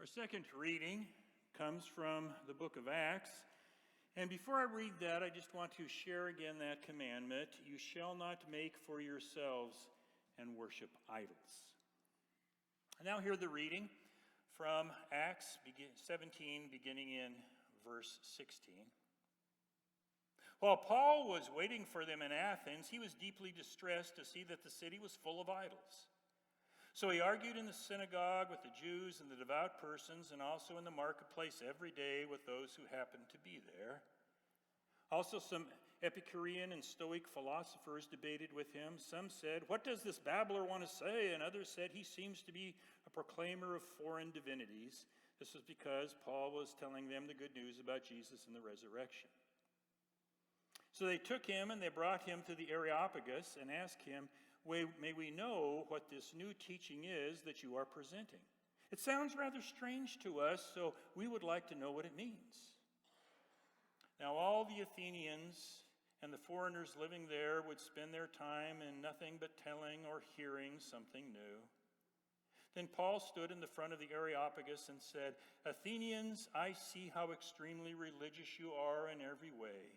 Our second reading comes from the book of Acts. And before I read that, I just want to share again that commandment. You shall not make for yourselves and worship idols. And now hear the reading from Acts 17, beginning in verse 16. While Paul was waiting for them in Athens, he was deeply distressed to see that the city was full of idols. So he argued in the synagogue with the Jews and the devout persons, and also in the marketplace every day with those who happened to be there. Also some Epicurean and Stoic philosophers debated with him. Some said, "What does this babbler want to say?" And others said, "He seems to be a proclaimer of foreign divinities." This was because Paul was telling them the good news about Jesus and the resurrection. So they took him and they brought him to the Areopagus and asked him, "May we know what this new teaching is that you are presenting? It sounds rather strange to us, so we would like to know what it means." Now all the Athenians and the foreigners living there would spend their time in nothing but telling or hearing something new. Then Paul stood in the front of the Areopagus and said, "Athenians, I see how extremely religious you are in every way.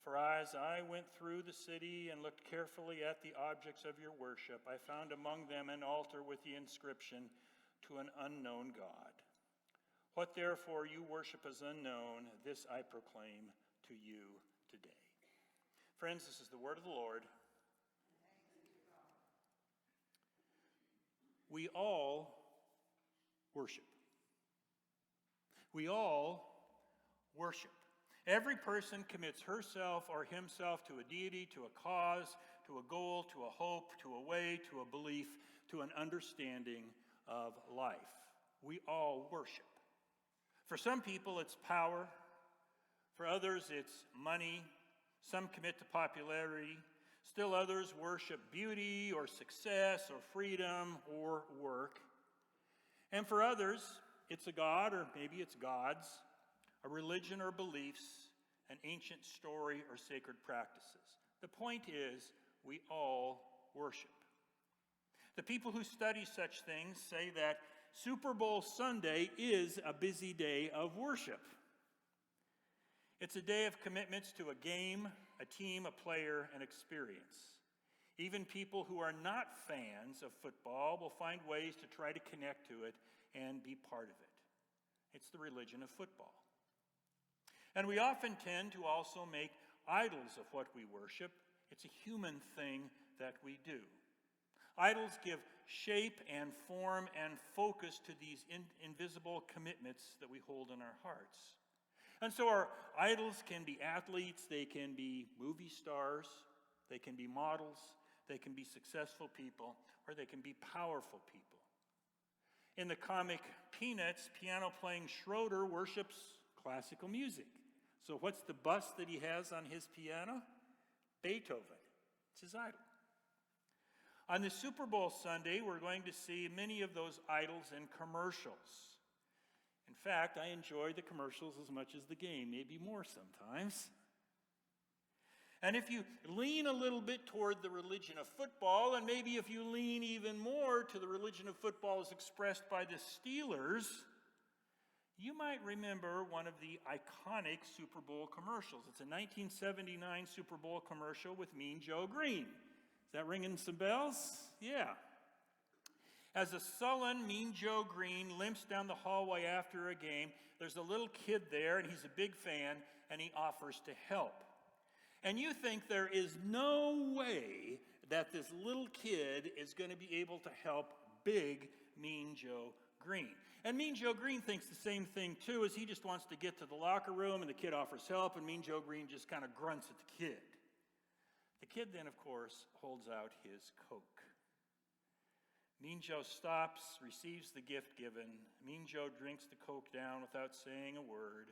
For as I went through the city and looked carefully at the objects of your worship, I found among them an altar with the inscription, 'To an unknown God.' What therefore you worship as unknown, this I proclaim to you today." Friends, this is the word of the Lord. We all worship. We all worship. Every person commits herself or himself to a deity, to a cause, to a goal, to a hope, to a way, to a belief, to an understanding of life. We all worship. For some people, it's power. For others, it's money. Some commit to popularity. Still others worship beauty or success or freedom or work. And for others, it's a god or maybe it's gods, a religion or beliefs, an ancient story or sacred practices. The point is, we all worship. The people who study such things say that Super Bowl Sunday is a busy day of worship. It's a day of commitments to a game, a team, a player, an experience. Even people who are not fans of football will find ways to try to connect to it and be part of it. It's the religion of football. And we often tend to also make idols of what we worship. It's a human thing that we do. Idols give shape and form and focus to these invisible commitments that we hold in our hearts. And so our idols can be athletes, they can be movie stars, they can be models, they can be successful people, or they can be powerful people. In the comic Peanuts, piano-playing Schroeder worships classical music. So what's the bust that he has on his piano? Beethoven. It's his idol. On the Super Bowl Sunday, we're going to see many of those idols in commercials. In fact, I enjoy the commercials as much as the game, maybe more sometimes. And if you lean a little bit toward the religion of football, and maybe if you lean even more to the religion of football as expressed by the Steelers, you might remember one of the iconic Super Bowl commercials. It's a 1979 Super Bowl commercial with Mean Joe Green. Is that ringing some bells? Yeah. As a sullen Mean Joe Green limps down the hallway after a game, there's a little kid there, and he's a big fan, and he offers to help. And you think there is no way that this little kid is going to be able to help big Mean Joe Green. And Mean Joe Green thinks the same thing too, as he just wants to get to the locker room, and the kid offers help, and Mean Joe Green just kind of grunts at the kid. The kid then, of course, holds out his Coke. Mean Joe stops, receives the gift given. Mean Joe drinks the Coke down without saying a word.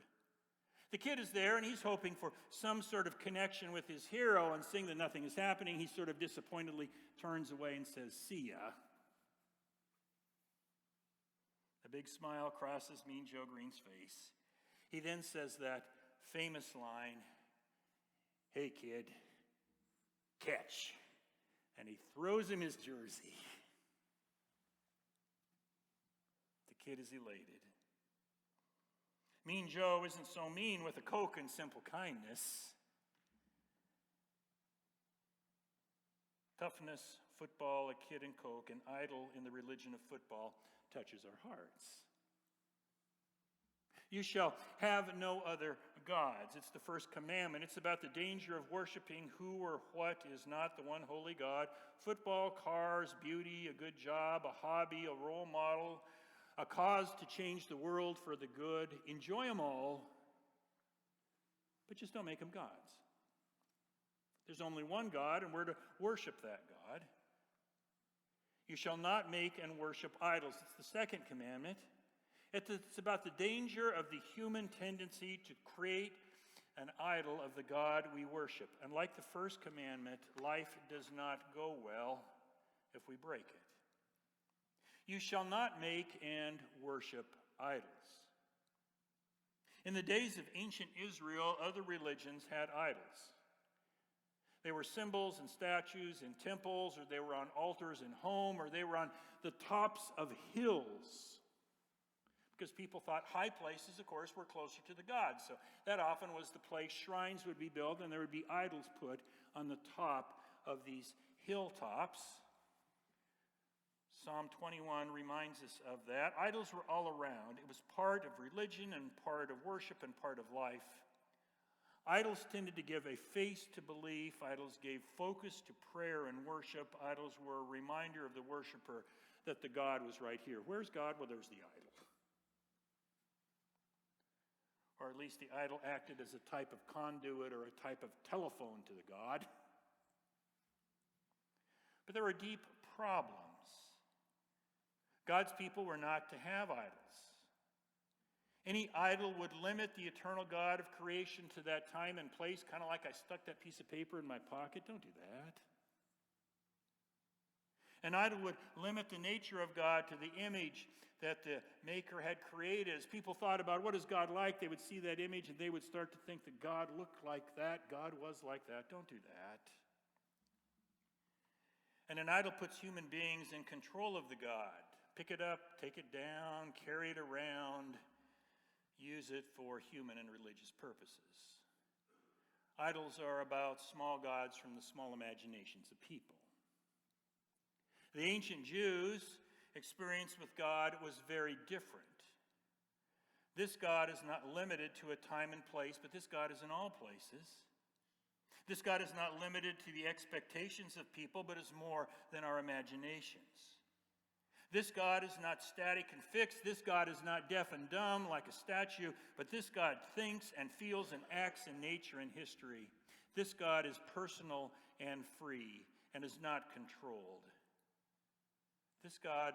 The kid is there, and he's hoping for some sort of connection with his hero, and seeing that nothing is happening, he sort of disappointedly turns away and says, "See ya." A big smile crosses Mean Joe Green's face. He then says that famous line, "Hey kid, catch." And he throws him his jersey. The kid is elated. Mean Joe isn't so mean with a Coke and simple kindness. Toughness, football, a kid and Coke, an idol in the religion of football touches our hearts. You shall have no other gods. It's the first commandment. It's about the danger of worshiping who or what is not the one holy God. Football, cars, beauty, a good job, a hobby, a role model, a cause to change the world for the good. Enjoy them all, but just don't make them gods. There's only one God, and we're to worship that God. You shall not make and worship idols. It's the second commandment. It's about the danger of the human tendency to create an idol of the God we worship. And like the first commandment, life does not go well if we break it. You shall not make and worship idols. In the days of ancient Israel, other religions had idols. They were symbols and statues in temples, or they were on altars in home, or they were on the tops of hills. Because people thought high places, of course, were closer to the gods. So that often was the place shrines would be built, and there would be idols put on the top of these hilltops. Psalm 21 reminds us of that. Idols were all around. It was part of religion and part of worship and part of life. Idols tended to give a face to belief. Idols gave focus to prayer and worship. Idols were a reminder of the worshiper that the God was right here. Where's God? Well, there's the idol. Or at least the idol acted as a type of conduit or a type of telephone to the God. But there were deep problems. God's people were not to have idols. Any idol would limit the eternal God of creation to that time and place, kind of like I stuck that piece of paper in my pocket. Don't do that. An idol would limit the nature of God to the image that the Maker had created. As people thought about what is God like, they would see that image and they would start to think that God looked like that, God was like that. Don't do that. And an idol puts human beings in control of the God. Pick it up, take it down, carry it around, use it for human and religious purposes. Idols are about small gods from the small imaginations of people. The ancient Jews' experience with God was very different. This God is not limited to a time and place, but this God is in all places. This God is not limited to the expectations of people, but is more than our imaginations. This God is not static and fixed. This God is not deaf and dumb like a statue, but this God thinks and feels and acts in nature and history. This God is personal and free and is not controlled. This God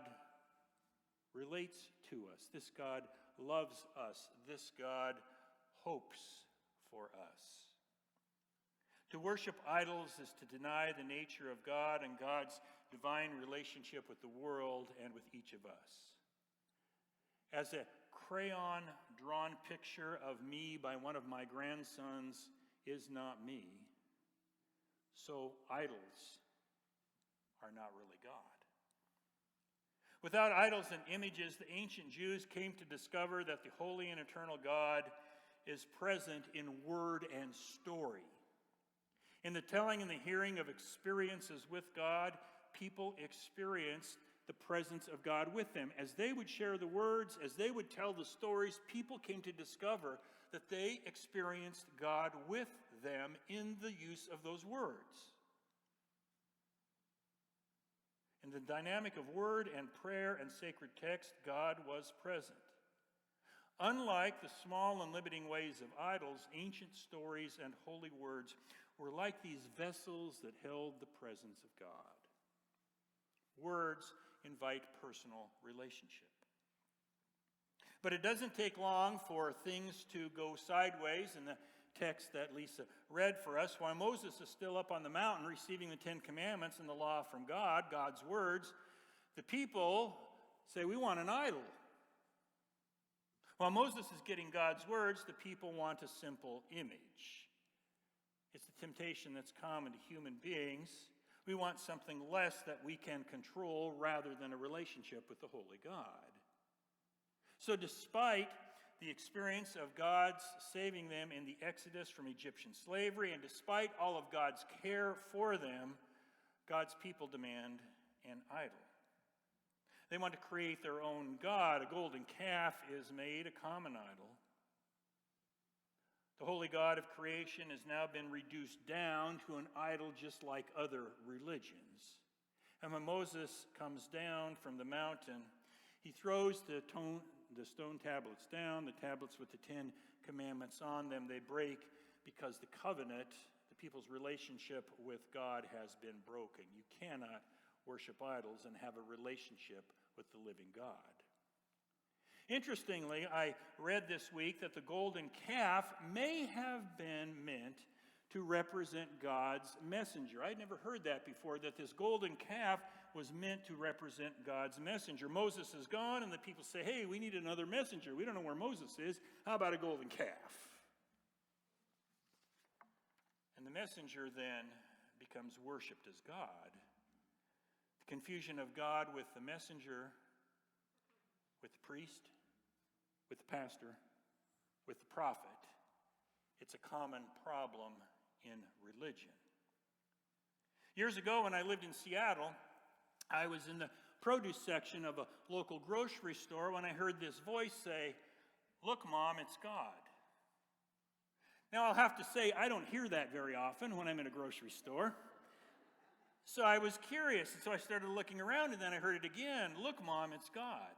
relates to us. This God loves us. This God hopes for us. To worship idols is to deny the nature of God and God's divine relationship with the world and with each of us. As a crayon-drawn picture of me by one of my grandsons is not me, so idols are not really God. Without idols and images, the ancient Jews came to discover that the holy and eternal God is present in word and story. In the telling and the hearing of experiences with God, people experienced the presence of God with them. As they would share the words, as they would tell the stories, people came to discover that they experienced God with them in the use of those words. In the dynamic of word and prayer and sacred text, God was present. Unlike the small and limiting ways of idols, ancient stories and holy words were like these vessels that held the presence of God. Words invite personal relationship. But it doesn't take long for things to go sideways. In the text that Lisa read for us, while Moses is still up on the mountain receiving the Ten Commandments and the law from God, God's words, the people say, we want an idol. While Moses is getting God's words, the people want a simple image. It's the temptation that's common to human beings. We want something less that we can control rather than a relationship with the holy God. So despite the experience of God's saving them in the Exodus from Egyptian slavery, and despite all of God's care for them, God's people demand an idol. They want to create their own god. A golden calf is made a common idol. The holy God of creation has now been reduced down to an idol just like other religions. And when Moses comes down from the mountain, he throws the stone tablets down, the tablets with the 10 commandments on them. They break because the covenant, the people's relationship with God, has been broken. You cannot worship idols and have a relationship with the living God. Interestingly, I read this week that the golden calf may have been meant to represent God's messenger. I'd never heard that before, that this golden calf was meant to represent God's messenger. Moses is gone, and the people say, hey, we need another messenger. We don't know where Moses is. How about a golden calf? And the messenger then becomes worshipped as God. The confusion of God with the messenger, with the priest, with the pastor, with the prophet, it's a common problem in religion. Years ago, when I lived in Seattle, I was in the produce section of a local grocery store when I heard this voice say, "Look, Mom, it's God." Now, I'll have to say, I don't hear that very often when I'm in a grocery store. So I was curious, and so I started looking around, and then I heard it again. "Look, Mom, it's God."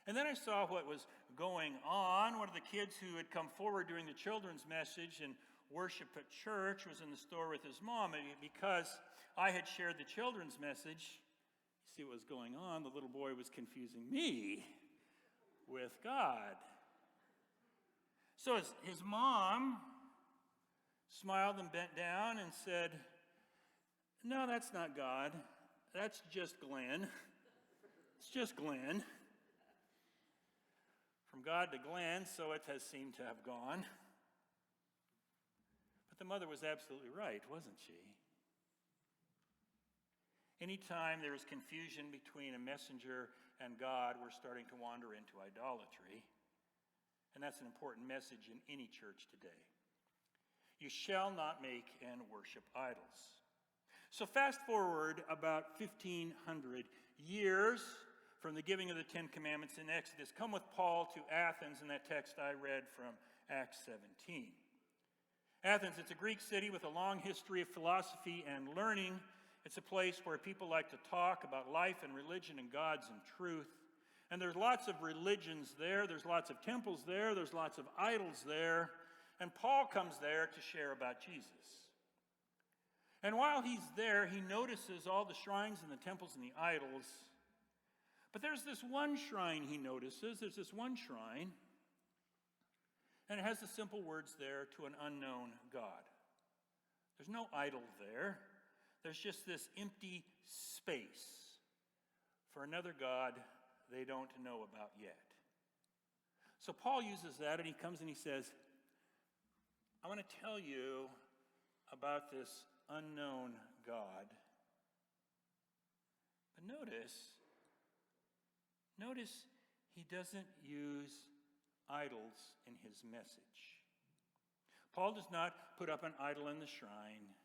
And then I saw what was going on. One of the kids who had come forward during the children's message and worship at church was in the store with his mom. And because I had shared the children's message, you see what was going on? The little boy was confusing me with God. So his mom smiled and bent down and said, "No, that's not God. That's just Glenn. It's just Glenn." From God to Glenn, so it has seemed to have gone. But the mother was absolutely right, wasn't she? Anytime there is confusion between a messenger and God, we're starting to wander into idolatry. And that's an important message in any church today. You shall not make and worship idols. So fast forward about 1,500 years from the giving of the 10 Commandments in Exodus. Come with Paul to Athens in that text I read from Acts 17. Athens, it's a Greek city with a long history of philosophy and learning. It's a place where people like to talk about life and religion and gods and truth. And there's lots of religions there. There's lots of temples there. There's lots of idols there. And Paul comes there to share about Jesus. And while he's there, he notices all the shrines and the temples and the idols. But there's this one shrine he notices. There's this one shrine. And it has the simple words there, "To an unknown God." There's no idol there. There's just this empty space for another God they don't know about yet. So Paul uses that, and he comes and he says, "I want to tell you about this unknown God." But notice he doesn't use idols in his message. Paul does not put up an idol in the shrine.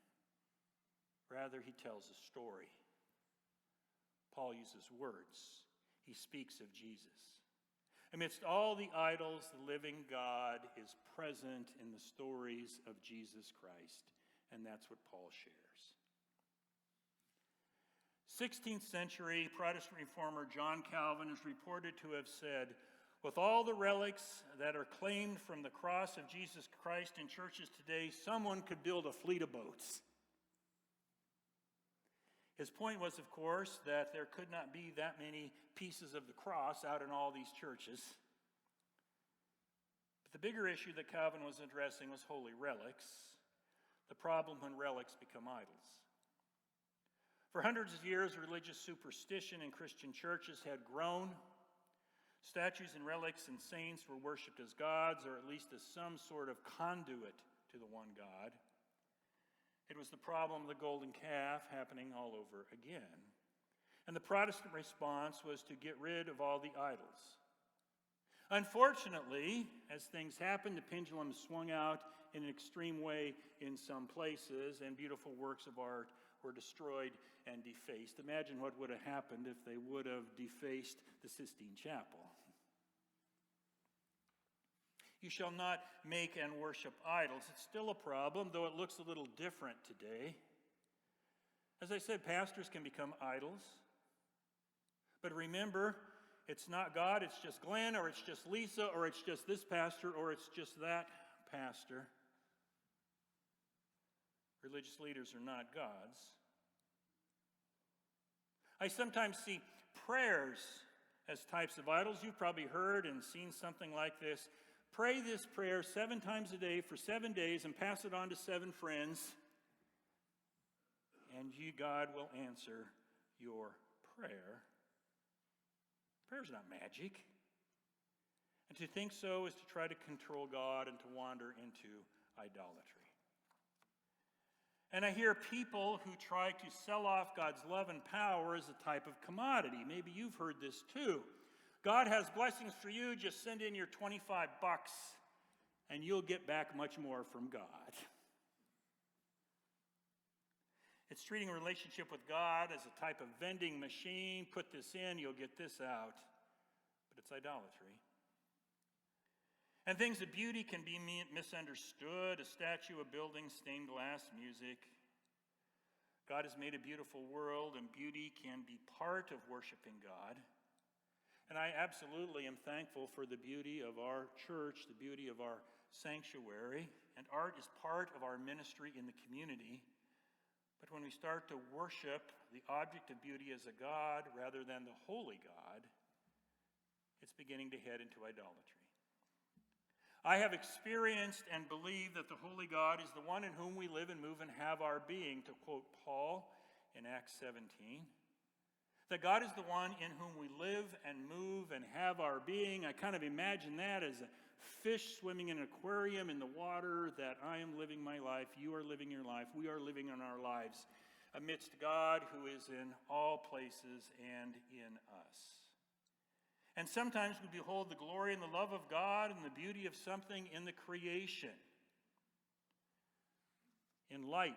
Rather, he tells a story. Paul uses words. He speaks of Jesus. Amidst all the idols, the living God is present in the stories of Jesus Christ, and that's what Paul shares. 16th century Protestant reformer John Calvin is reported to have said, "With all the relics that are claimed from the cross of Jesus Christ in churches today, someone could build a fleet of boats." His point was, of course, that there could not be that many pieces of the cross out in all these churches. But the bigger issue that Calvin was addressing was holy relics, the problem when relics become idols. For hundreds of years, religious superstition in Christian churches had grown. Statues and relics and saints were worshipped as gods, or at least as some sort of conduit to the one God. It was the problem of the golden calf happening all over again. And the Protestant response was to get rid of all the idols. Unfortunately, as things happened, the pendulum swung out in an extreme way in some places, and beautiful works of art were destroyed and defaced. Imagine what would have happened if they would have defaced the Sistine Chapel. You shall not make and worship idols. It's still a problem, though it looks a little different today. As I said, pastors can become idols. But remember, it's not God, it's just Glenn, or it's just Lisa, or it's just this pastor, or it's just that pastor. Religious leaders are not gods. I sometimes see prayers as types of idols. You've probably heard and seen something like this. Pray this prayer 7 times a day for 7 days and pass it on to 7 friends, and God will answer your prayer. Prayer's not magic. And to think so is to try to control God and to wander into idolatry. And I hear people who try to sell off God's love and power as a type of commodity. Maybe you've heard this too. God has blessings for you, just send in your $25 and you'll get back much more from God. It's treating a relationship with God as a type of vending machine. Put this in, you'll get this out. But it's idolatry. And things of beauty can be misunderstood. A statue, a building, stained glass, music. God has made a beautiful world, and beauty can be part of worshiping God. And I absolutely am thankful for the beauty of our church, the beauty of our sanctuary. And art is part of our ministry in the community. But when we start to worship the object of beauty as a god rather than the holy God, it's beginning to head into idolatry. I have experienced and believe that the holy God is the one in whom we live and move and have our being, to quote Paul in Acts 17. That God is the one in whom we live and move and have our being. I kind of imagine that as a fish swimming in an aquarium in the water, that I am living my life, you are living your life, we are living in our lives amidst God who is in all places and in us. And sometimes we behold the glory and the love of God and the beauty of something in the creation. In light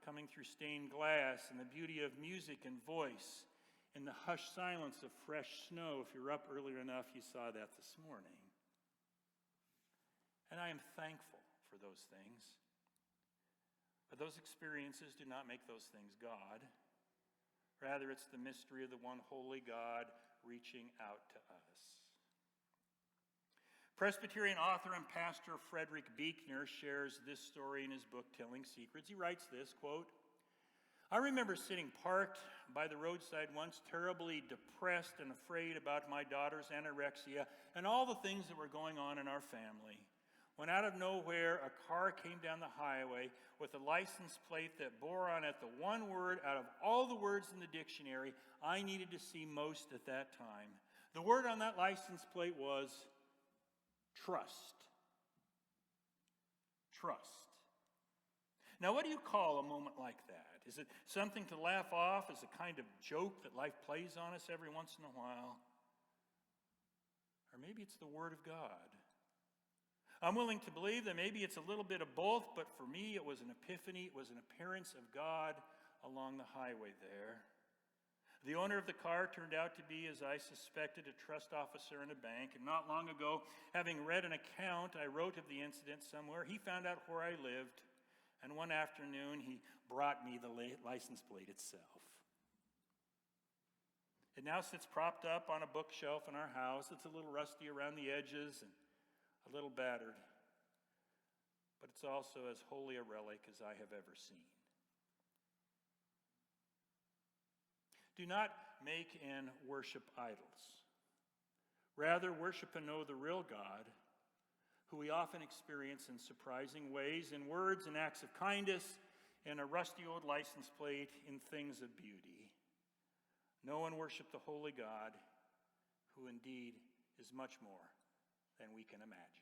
coming through stained glass, and the beauty of music and voice, in the hushed silence of fresh snow. If you're up earlier enough, you saw that this morning. And I am thankful for those things. But those experiences do not make those things God. Rather, it's the mystery of the one holy God reaching out to us. Presbyterian author and pastor Frederick Buechner shares this story in his book, Telling Secrets. He writes this, quote, I remember sitting parked by the roadside once, terribly depressed and afraid about my daughter's anorexia and all the things that were going on in our family, when out of nowhere a car came down the highway with a license plate that bore on it the one word out of all the words in the dictionary I needed to see most at that time. The word on that license plate was trust. Trust. Now, what do you call a moment like that? Is it something to laugh off as a kind of joke that life plays on us every once in a while? Or maybe it's the Word of God. I'm willing to believe that maybe it's a little bit of both, but for me it was an epiphany, it was an appearance of God along the highway there. The owner of the car turned out to be, as I suspected, a trust officer in a bank, and not long ago, having read an account I wrote of the incident somewhere, he found out where I lived. And one afternoon, he brought me the license plate itself. It now sits propped up on a bookshelf in our house. It's a little rusty around the edges and a little battered. But it's also as holy a relic as I have ever seen. Do not make and worship idols. Rather, worship and know the real God, who we often experience in surprising ways, in words and acts of kindness, in a rusty old license plate, in things of beauty. Know and worship the holy God, who indeed is much more than we can imagine.